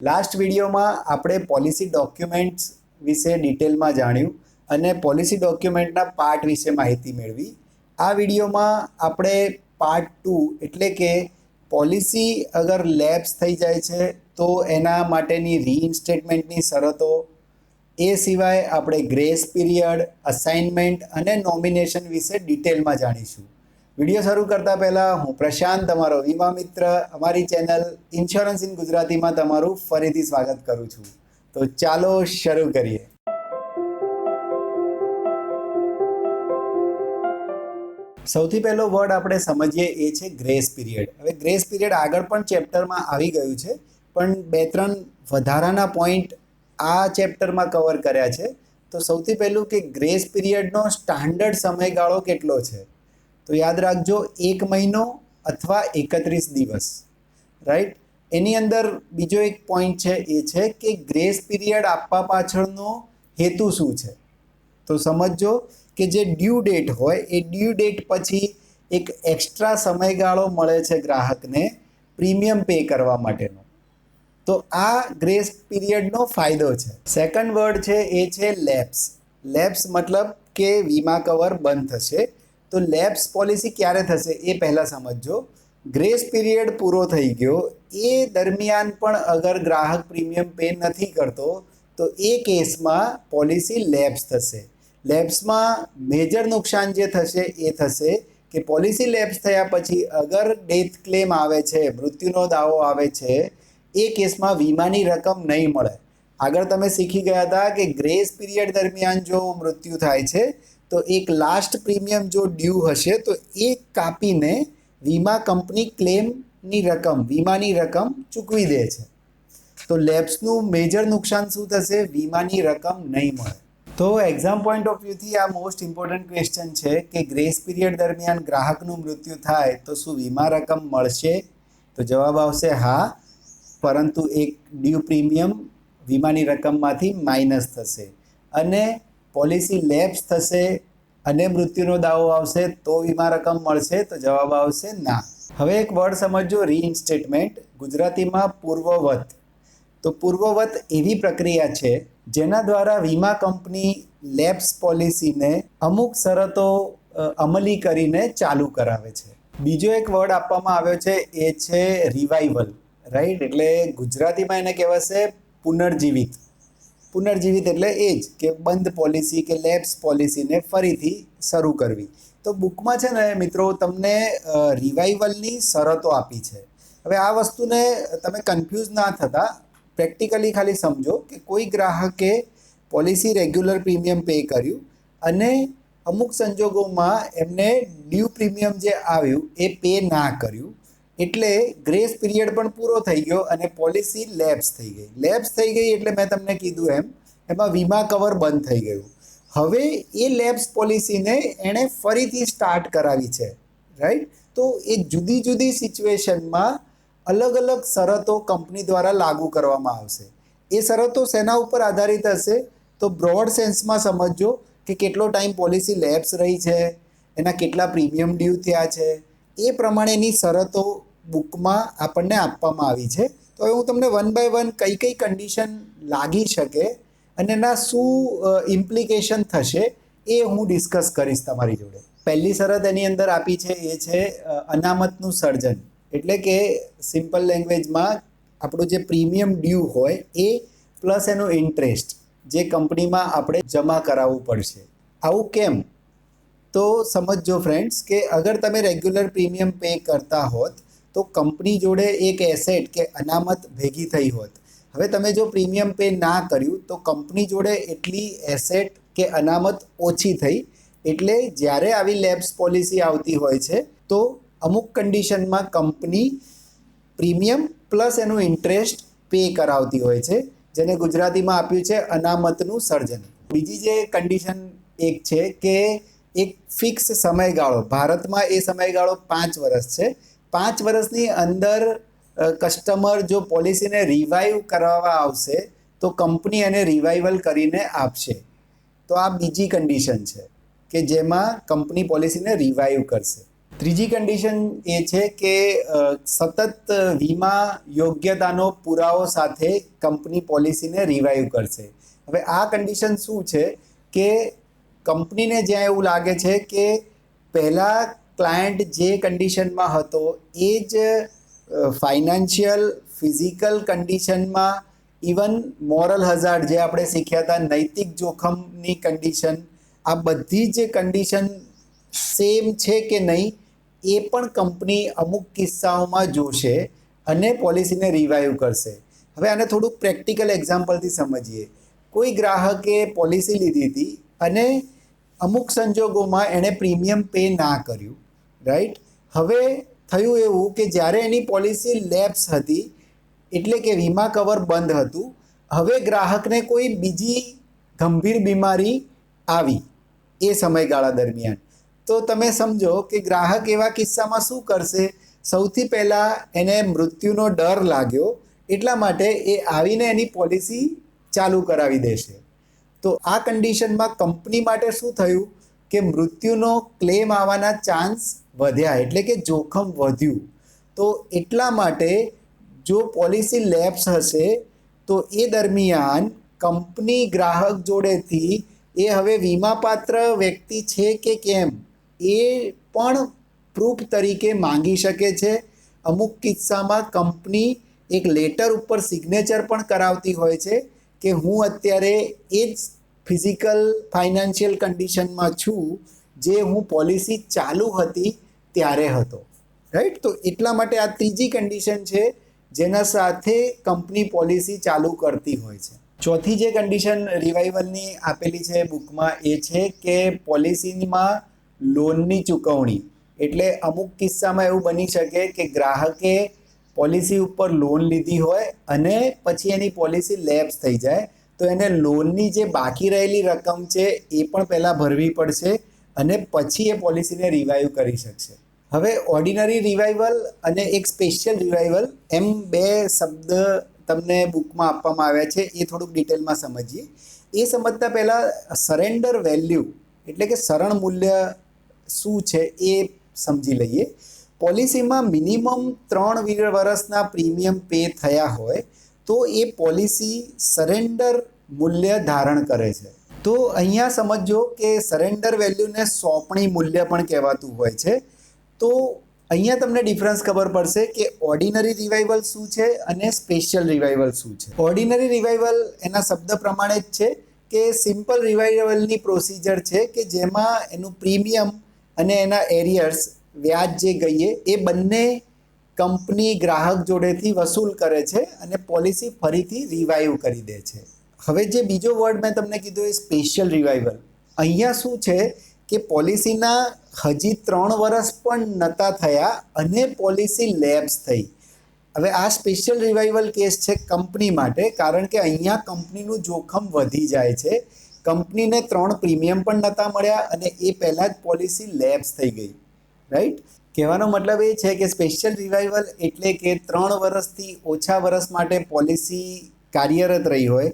Last વિડીયોમાં આપણે policy documents વિશે ડિટેલમાં જાણ્યું અને પોલિસી ડોક્યુમેન્ટના પાર્ટ વિશે માહિતી મેળવી. આ વિડીયોમાં આપણે પાર્ટ 2 એટલે કે પોલિસી અગર લેપ્સ થઈ જાય છે તો એના માટેની રીઇન્સ્ટેટમેન્ટની શરતો, એ સિવાય આપણે ગ્રેસ પીરિયડ, અસાઇનમેન્ટ અને નોમિનેશન વિશે ડિટેલમાં જાણીશું. વિડીયો શરૂ કરતાં પહેલાં હું પ્રશાંત, તમારો વીમા મિત્ર, અમારી ચેનલ ઇન્સ્યોરન્સ ઇન ગુજરાતીમાં તમારું ફરીથી સ્વાગત કરું છું. તો ચાલો શરૂ કરીએ. સૌથી પહેલો વર્ડ આપણે સમજીએ એ છે ગ્રેસ પીરિયડ. હવે ગ્રેસ પીરિયડ આગળ પણ ચેપ્ટરમાં આવી ગયું છે, પણ 2-3 વધારાના પોઈન્ટ આ ચેપ્ટરમાં કવર કર્યા છે. તો સૌથી પહેલું કે ગ્રેસ પીરિયડનો સ્ટાન્ડર્ડ સમયગાળો કેટલો છે? તો યાદ રાખજો, 1 મહિનો અથવા 31 દિવસ, રાઈટ. એની અંદર બીજો એક પોઈન્ટ છે, એ છે કે ગ્રેસ પીરિયડ આપવા પાછળનો હેતુ શું છે? તો સમજો કે જે ડ્યુ ડેટ હોય એ ડ્યુ ડેટ પછી એક એક્સ્ટ્રા સમયગાળો મળે છે ગ્રાહકને પ્રીમિયમ પે કરવા માટેનો. તો આ ગ્રેસ પીરિયડનો ફાયદો છે. સેકન્ડ વર્ડ છે એ છે લેપ્સ. લેપ્સ મતલબ કે વીમા કવર બંધ થશે. તો લેપ્સ પોલિસી ક્યારે થશે એ પહેલાં સમજો. ગ્રેસ પીરિયડ પૂરો થઈ ગયો એ દરમિયાન પણ અગર ગ્રાહક પ્રીમિયમ પે નથી કરતો તો એ કેસમાં પોલિસી લેપ્સ થશે. લેપ્સમાં મેજર નુકસાન જે થશે એ થશે કે પોલિસી લેપ્સ થયા પછી અગર ડેથ ક્લેમ આવે છે, મૃત્યુનો દાવો આવે છે, એ કેસમાં વીમાની રકમ નહીં મળે. આગળ તમે શીખી ગયા હતા કે ગ્રેસ પીરિયડ દરમિયાન જો મૃત્યુ થાય છે તો એક લાસ્ટ પ્રીમિયમ જો ડ્યુ હશે તો એ કાપીને વીમા કંપની ક્લેમની રકમ, વીમાની રકમ ચૂકવી દે છે. તો લેપ્સનું મેજર નુકસાન શું થશે? વીમાની રકમ નહીં મળે. તો એક્ઝામ પોઈન્ટ ઓફ વ્યૂથી આ મોસ્ટ ઇમ્પોર્ટન્ટ ક્વેશ્ચન છે કે ગ્રેસ પીરિયડ દરમિયાન ગ્રાહકનું મૃત્યુ થાય તો શું વીમા રકમ મળશે? તો જવાબ આવશે હા, પરંતુ એક ડ્યુ પ્રીમિયમ વીમાની રકમમાંથી માઇનસ થશે. અને પોલિસી લેપ્સ થશે અને મૃત્યુનો દાવો આવશે તો વીમા રકમ મળશે? તો જવાબ આવશે ના. હવે એક વર્ડ સમજો, રીઇન્સ્ટેટમેન્ટ, ગુજરાતીમાં પૂર્વવત. તો પૂર્વવત એવી પ્રક્રિયા છે જેના દ્વારા વીમા કંપની લેપ્સ પોલિસીને અમુક શરતો અમલી કરીને ચાલુ કરાવે છે. બીજો એક વર્ડ આપવામાં આવ્યો છે એ છે રિવાઇવલ, રાઈટ. એટલે ગુજરાતીમાં એને કહેવાશે પુનર્જીવિત. પુનર્જીવિત એટલે એ જ કે બંધ પોલિસી કે લેપ્સ પોલિસીને ફરીથી શરૂ કરવી. તો બુકમાં છે ને મિત્રો તમને રિવાઇવલની શરતો આપી છે. હવે આ વસ્તુને તમે કન્ફ્યુઝ ના થતા, પ્રેક્ટિકલી ખાલી સમજો કે કોઈ ગ્રાહકે પોલિસી રેગ્યુલર પ્રીમિયમ પે કર્યું અને અમુક સંજોગોમાં એમને ડ્યુ પ્રીમિયમ જે આવ્યું એ પે ના કર્યું, એટલે ગ્રેસ પીરિયડ પણ પૂરો થઈ ગયો અને પોલિસી લેપ્સ થઈ ગઈ. લેપ્સ થઈ ગઈ એટલે મેં તમને કીધું એમાં વીમા કવર બંધ થઈ ગયું. હવે એ લેપ્સ પોલિસીને એણે ફરીથી સ્ટાર્ટ કરાવી છે, રાઈટ. તો એ જુદી જુદી સિચ્યુએશનમાં અલગ અલગ શરતો કંપની દ્વારા લાગુ કરવામાં આવશે. એ શરતો શેના ઉપર આધારિત હશે? તો બ્રોડ સેન્સમાં સમજો કે કેટલો ટાઈમ પોલિસી લેપ્સ રહી છે, એના કેટલા પ્રીમિયમ ડ્યુ થયા છે, એ પ્રમાણેની શરતો બુકમાં આપણને આપવામાં આવી છે. તો હવે હું તમને 1 by 1 કઈ કઈ કન્ડિશન લાગી શકે અને એના શું ઇમ્પ્લિકેશન થશે એ હું ડિસ્કસ કરીશ તમારી જોડે. પહેલી શરત એની અંદર આપી છે એ છે અનામતનું સર્જન. એટલે કે સિમ્પલ લેંગ્વેજમાં આપણું જે પ્રીમિયમ ડ્યુ હોય એ પ્લસ એનું ઇન્ટરેસ્ટ જે કંપનીમાં આપણે જમા કરાવવું પડશે. આવું કેમ? તો સમજો ફ્રેન્ડ્સ કે અગર તમે રેગ્યુલર પ્રીમિયમ પે કરતા હોત તો કંપની જોડે એક એસેટ કે અનામત ભેગી થઈ હોત. હવે તમે જો પ્રીમિયમ પે ના કર્યું તો કંપની જોડે એટલી એસેટ કે અનામત ઓછી થઈ. એટલે જ્યારે આવી લેબ્સ પોલિસી આવતી હોય છે તો અમુક કન્ડિશનમાં કંપની પ્રીમિયમ પ્લસ એનું ઇન્ટરેસ્ટ પે કરાવતી હોય છે, જેને ગુજરાતીમાં આપ્યું છે અનામતનું સર્જન. બીજી જે કન્ડિશન એક છે કે એક ફિક્સ સમયગાળો, ભારતમાં એ સમયગાળો 5 વર્ષ છે. 5 વર્ષની અંદર કસ્ટમર જો પોલિસીને રિવાઇવ કરાવવા આવશે તો કંપની એને રિવાઇવલ કરીને આપશે. તો આ બીજી કન્ડિશન છે કે જેમાં કંપની પોલિસીને રિવાઇવ કરશે. ત્રીજી કન્ડિશન એ છે કે સતત વીમા યોગ્યતાનો પુરાવો સાથે કંપની પોલિસીને રિવાઇવ કરશે. હવે આ કન્ડિશન શું છે કે કંપનીને જ્યાં એવું લાગે છે કે પહેલાં ક્લાયન્ટ જે કન્ડિશનમાં હતો એ જ ફાઇનાન્શિયલ ફિઝિકલ કન્ડિશનમાં, ઇવન મોરલ હઝાર્ડ જે આપણે શીખ્યા હતા નૈતિક જોખમની કન્ડિશન, આ બધી જ કન્ડિશન સેમ છે કે નહીં એ પણ કંપની અમુક કિસ્સાઓમાં જોશે અને પોલિસીને રિવાઇવ કરશે. હવે આને થોડુંક પ્રેક્ટિકલ એક્ઝામ્પલથી સમજીએ. કોઈ ગ્રાહકે પોલિસી લીધી હતી અને અમુક સંજોગોમાં એણે પ્રીમિયમ પે ના કર્યું, રાઈટ. હવે થયું એવું કે જ્યારે એની પોલિસી લેપ્સ હતી, એટલે કે વીમા કવર બંધ હતું, હવે ગ્રાહકને કોઈ બીજી ગંભીર બીમારી આવી એ સમયગાળા દરમિયાન, તો તમે સમજો કે ગ્રાહક એવા કિસ્સામાં શું કરશે? સૌથી પહેલાં એને મૃત્યુનો ડર લાગ્યો, એટલા માટે એ આવીને એની પોલિસી ચાલુ કરાવી દેશે. તો આ કન્ડિશનમાં કંપની માટે શું થયું કે મૃત્યુનો ક્લેમ આવવાના ચાન્સ વધ્યા, એટલે કે જોખમ વધ્યું. તો એટલા માટે જો પોલિસી લેપ્સ હશે તો એ દરમિયાન કંપની ગ્રાહક જોડેથી એ હવે વીમાપાત્ર વ્યક્તિ છે કે કેમ એ પણ પ્રૂફ તરીકે માંગી શકે છે. અમુક કિસ્સામાં કંપની એક લેટર ઉપર સિગ્નેચર પણ કરાવતી હોય છે કે હું અત્યારે એ જ ફિઝિકલ ફાઇનાન્શિયલ કન્ડિશનમાં છું જે હું પોલિસી ચાલુ હતી ત્યારે હતો, રાઈટ. તો એટલા માટે આ ત્રીજી કન્ડિશન છે જેના સાથે કંપની પોલિસી ચાલુ કરતી હોય છે. ચોથી જે કન્ડિશન રિવાઇવલની આપેલી છે બુકમાં એ છે કે પોલિસીમાં લોનની ચૂકવણી. એટલે અમુક કિસ્સામાં એવું બની શકે કે ગ્રાહકે પોલિસી ઉપર લોન લીધી હોય અને પછી એની પોલિસી લેપ્સ થઈ જાય, તો એને લોનની જે બાકી રહેલી રકમ છે એ પણ પહેલાં ભરવી પડશે અને પછી એ પોલિસીને રિવાઇવ કરી શકશે. હવે ઓર્ડિનરી રિવાઇવલ અને એક સ્પેશિયલ રિવાઇવલ એમ બે શબ્દ તમને બુકમાં આપવામાં આવ્યા છે, એ થોડુંક ડિટેલમાં સમજીએ. એ સમજતા પહેલાં સરેન્ડર વેલ્યુ એટલે કે સરણ મૂલ્ય શું છે એ સમજી લઈએ. પોલિસીમાં મિનિમમ 3 વર્ષના પ્રીમિયમ પે થયા હોય તો એ પોલિસી સરેન્ડર મૂલ્ય ધારણ કરે છે. તો અહીંયા સમજો કે સરેન્ડર વેલ્યુને સોંપણી મૂલ્ય પણ કહેવાતું હોય છે. તો અહીંયા તમને ડિફરન્સ ખબર પડશે કે ઓર્ડિનરી રિવાઇવલ શું છે અને સ્પેશિયલ રિવાઇવલ શું છે. ઓર્ડિનરી રિવાઇવલ એના શબ્દ પ્રમાણે જ છે કે સિમ્પલ રિવાઇવલની પ્રોસિજર છે કે જેમાં એનું પ્રીમિયમ અને એના એરિયર્સ વ્યાજ જે કહીએ એ બંને કંપની ગ્રાહક જોડેથી વસૂલ કરે છે અને પોલિસી ફરીથી રિવાઇવ કરી દે છે. હવે જે બીજો વર્ડ મેં તમને કીધું એ સ્પેશિયલ રિવાઇવલ. અહીંયા શું છે કે પોલિસીના હજી 3 વર્ષ પણ નહોતા થયા અને પોલિસી લેપ્સ થઈ. હવે આ સ્પેશિયલ રિવાઇવલ કેસ છે કંપની માટે, કારણ કે અહીંયા કંપનીનું જોખમ વધી જાય છે. કંપનીને 3 પ્રીમિયમ પણ નહોતા મળ્યા અને એ પહેલાં જ પોલિસી લેપ્સ થઈ ગઈ, રાઈટ. કહેવાનો મતલબ એ છે કે સ્પેશિયલ રિવાઇવલ એટલે કે 3 વર્ષથી ઓછા વર્ષ માટે પોલિસી કાર્યરત રહી હોય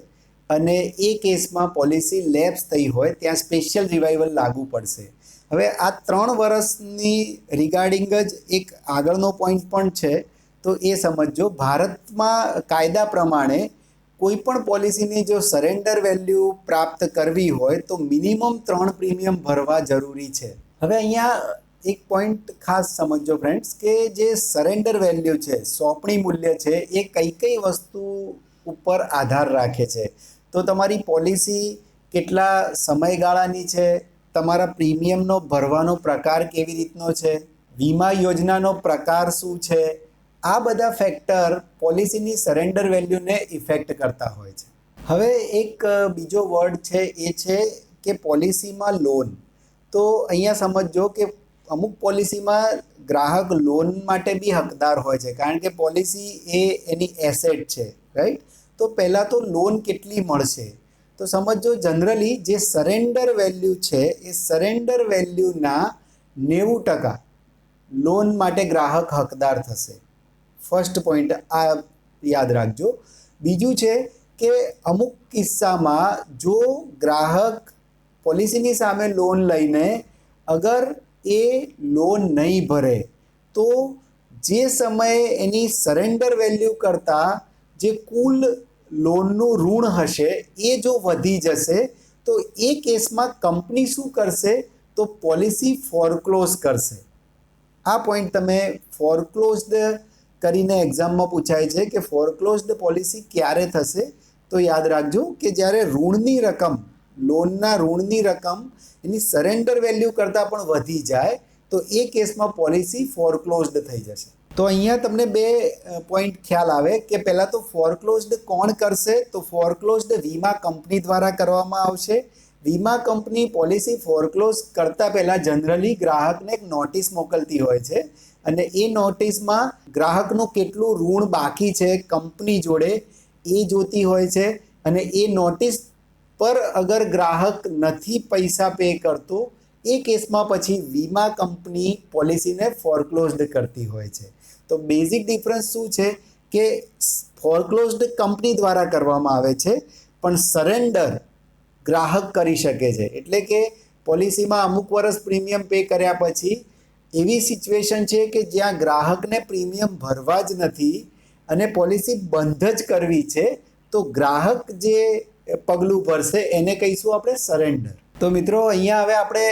અને એ કેસમાં પોલિસી લેપ્સ થઈ હોય ત્યાં સ્પેશિયલ રિવાઇવલ લાગુ પડશે. હવે આ 3 વર્ષની રિગાર્ડિંગ જ એક આગળનો પોઈન્ટ પણ છે, તો એ સમજો. ભારતમાં કાયદા પ્રમાણે કોઈ પણ પોલિસીની જો સરેન્ડર વેલ્યુ પ્રાપ્ત કરવી હોય તો મિનિમમ 3 પ્રીમિયમ ભરવા જરૂરી છે. હવે અહીંયા એક પોઈન્ટ ખાસ સમજો ફ્રેન્ડ્સ કે જે સરેન્ડર વેલ્યુ છે, સોંપણી મૂલ્ય છે, એ કઈ કઈ વસ્તુ ઉપર આધાર રાખે છે. તો તમારી પોલિસી કેટલા સમયગાળાની છે, તમારા પ્રીમિયમનો ભરવાનો પ્રકાર કેવી રીતનો છે, વીમા યોજનાનો પ્રકાર શું છે, આ બધા ફેક્ટર પોલિસીની સરેન્ડર વેલ્યુને ઇફેક્ટ કરતા હોય છે. હવે એક બીજો વર્ડ છે એ છે કે પોલિસીમાં લોન. તો અહીંયા સમજો કે અમુક પોલિસીમાં ગ્રાહક લોન માટે બી હકદાર હોય છે, કારણ કે પોલિસી એ એની એસેટ છે, રાઈટ. તો પહેલાં તો લોન કેટલી મળશે? તો સમજો જનરલી જે સરેન્ડર વેલ્યુ છે એ સરેન્ડર વેલ્યુના 90% લોન માટે ગ્રાહક હકદાર થશે. ફર્સ્ટ પોઈન્ટ આ યાદ રાખજો. બીજું છે કે અમુક કિસ્સામાં જો ગ્રાહક પોલિસીની સામે લોન લઈને અગર એ લોન નહીં ભરે તો જે સમયે એની સરેન્ડર વેલ્યુ કરતાં જે કુલ લોનનું ઋણ હશે એ જો વધી જશે તો એ કેસમાં કંપની શું કરશે તો પોલિસી ફોરક્લોઝ કરશે. આ પોઈન્ટ તમે ફોરક્લોઝડ કરીને એક્ઝામમાં પૂછાય છે કે ફોરક્લોઝડ પોલિસી ક્યારે થશે, તો યાદ રાખજો કે જ્યારે ઋણની રકમ, લોનના ઋણની રકમ એની સરેન્ડર વેલ્યુ કરતાં પણ વધી જાય તો એ કેસમાં પોલિસી ફોરક્લોઝડ થઈ જશે. તો અહીંયા તમને બે પોઈન્ટ ખ્યાલ આવે કે પહેલાં તો ફોરક્લોઝડ કોણ કરશે, તો ફોરક્લોઝડ વીમા કંપની દ્વારા કરવામાં આવશે. વીમા કંપની પોલિસી ફોરક્લોઝ કરતાં પહેલાં જનરલી ગ્રાહકને એક નોટિસ મોકલતી હોય છે અને એ નોટિસમાં ગ્રાહકનું કેટલું ઋણ બાકી છે કંપની જોડે એ જોતી હોય છે અને એ નોટિસ પર અગર ગ્રાહક નથી પૈસા પે કરતો એ કેસમાં પછી વીમા કંપની પોલિસીને ફોરક્લોઝડ કરતી હોય છે. તો બેઝિક ડિફરન્સ શું છે કે ફોરક્લોઝડ કંપની દ્વારા કરવામાં આવે છે પણ સરેન્ડર ગ્રાહક કરી શકે છે. એટલે કે પોલિસીમાં અમુક વર્ષ પ્રીમિયમ પે કર્યા પછી એવી સિચ્યુએશન છે કે જ્યાં ગ્રાહકને પ્રીમિયમ ભરવા જ નથી અને પોલિસી બંધ જ કરવી છે તો ગ્રાહક જે પગલું ભરશે એને કહીશું આપણે સરેન્ડર. તો મિત્રો અહીંયા હવે આપણે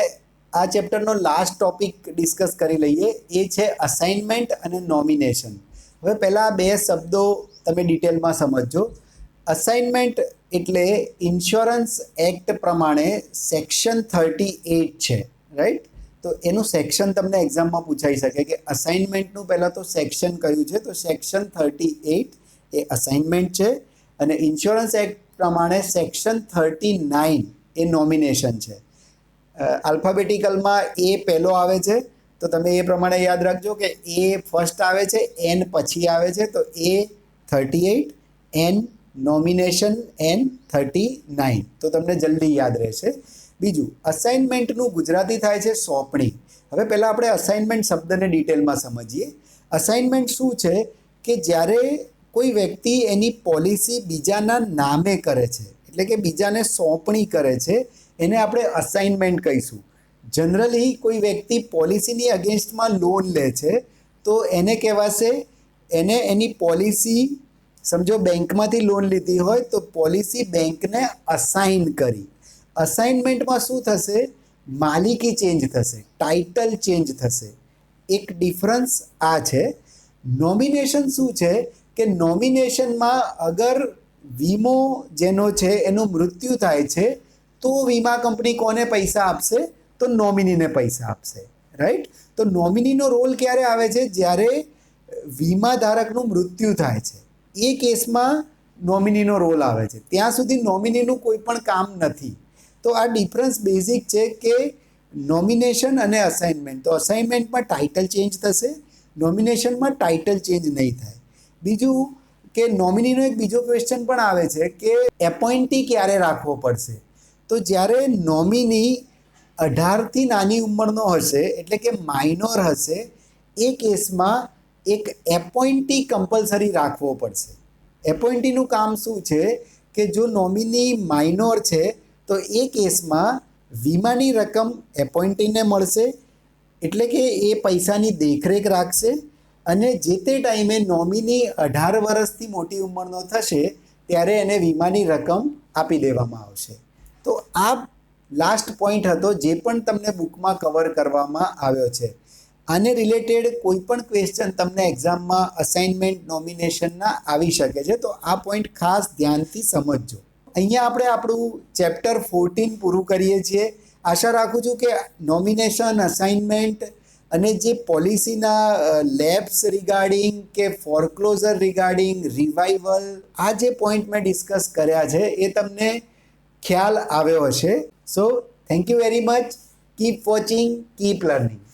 આ ચેપ્ટરનો લાસ્ટ ટોપિક ડિસ્કસ કરી લઈએ, એ છે અસાઇનમેન્ટ અને નોમિનેશન. હવે પહેલાં બે શબ્દો તમે ડિટેલમાં સમજજો. અસાઇનમેન્ટ એટલે ઇન્સ્યોરન્સ એક્ટ પ્રમાણે સેક્શન 38 છે, રાઈટ? તો એનું સેક્શન તમને એક્ઝામમાં પૂછાઈ શકે કે અસાઇનમેન્ટનું પહેલાં તો સેક્શન કયું છે, તો સેક્શન 38 એ અસાઇનમેન્ટ છે અને ઇન્સ્યોરન્સ એક્ટ પ્રમાણે સેક્શન 39 એ નોમિનેશન છે. આલ્ફાબેટિકલમાં એ પહેલો આવે છે તો તમે એ પ્રમાણે યાદ રાખજો કે એ ફર્સ્ટ આવે છે, એન પછી આવે છે, તો એ 38, એન નોમિનેશન, એન 39. તો તમને જલ્દી યાદ રહેશે. બીજું, અસાઇનમેન્ટનું ગુજરાતી થાય છે સોંપણી. હવે પહેલાં આપણે અસાઇનમેન્ટ શબ્દને ડિટેલમાં સમજીએ. અસાઇનમેન્ટ શું છે કે જ્યારે કોઈ વ્યક્તિ એની પોલિસી બીજાના નામે કરે છે, એટલે કે બીજાને સોંપણી કરે છે, એને આપણે અસાઇનમેન્ટ કહીશું. જનરલી કોઈ વ્યક્તિ પોલિસીની અગેન્સ્ટમાં લોન લે છે તો એને કહેવાશે, એને એની પોલિસી, સમજો બેંકમાંથી લોન લીધી હોય તો પોલિસી બેંકને અસાઇન કરી. અસાઇનમેન્ટમાં શું થશે? માલિકી ચેન્જ થશે, ટાઇટલ ચેન્જ થશે. એક ડિફરન્સ આ છે. નોમિનેશન શું છે કે નોમિનેશનમાં અગર વીમો જેનો છે એનું મૃત્યુ થાય છે તો વીમા કંપની કોને પૈસા આપશે? તો નોમિનીને પૈસા આપશે, રાઈટ? તો નોમિનીનો રોલ ક્યારે આવે છે? જ્યારે વીમા ધારકનું મૃત્યુ થાય છે એ કેસમાં નોમિનીનો રોલ આવે છે. ત્યાં સુધી નોમિનીનું કોઈ પણ કામ નથી. તો આ ડિફરન્સ બેઝિક છે કે નોમિનેશન અને અસાઇનમેન્ટ. તો અસાઇનમેન્ટમાં ટાઇટલ ચેન્જ થશે, નોમિનેશનમાં ટાઇટલ ચેન્જ નહીં થાય. બીજું કે નોમિનીનો એક બીજો ક્વેશ્ચન પણ આવે છે કે એપોઇન્ટી ક્યારે રાખવો પડશે? તો જ્યારે નોમિની 18થી નાની ઉંમરનો હશે, એટલે કે માઇનોર હશે, એ કેસમાં એક એપોઇન્ટી કમ્પલસરી રાખવો પડશે. એપોઇન્ટીનું કામ શું છે કે જો નોમિની માઇનોર છે તો એ કેસમાં વીમાની રકમ એપોઇન્ટીને મળશે, એટલે કે એ પૈસાની દેખરેખ રાખશે અને જે તે ટાઈમે નોમિની 18 વર્ષથી મોટી ઉંમરનો થશે ત્યારે એને વીમાની રકમ આપી દેવામાં આવશે. તો આ લાસ્ટ પોઈન્ટ હતો જે પણ તમને બુકમાં કવર કરવામાં આવ્યો છે. આને રિલેટેડ કોઈ પણ ક્વેશ્ચન તમને એક્ઝામમાં અસાઇનમેન્ટ નોમિનેશનના આવી શકે છે, તો આ પોઈન્ટ ખાસ ધ્યાનથી સમજજો. અહીંયા આપણે આપણું ચેપ્ટર 14 પૂરું કરીએ છીએ. આશા રાખું છું કે નોમિનેશન, અસાઇનમેન્ટ અને જે પોલિસીના લેબ્સ રિગાર્ડિંગ કે ફોરક્લોઝર રિગાર્ડિંગ, રિવાઇવલ, આ જે પોઈન્ટ મેં ડિસ્કસ કર્યા છે એ તમને ખ્યાલ આવ્યો હશે. So thank you very much. Keep watching, keep learning.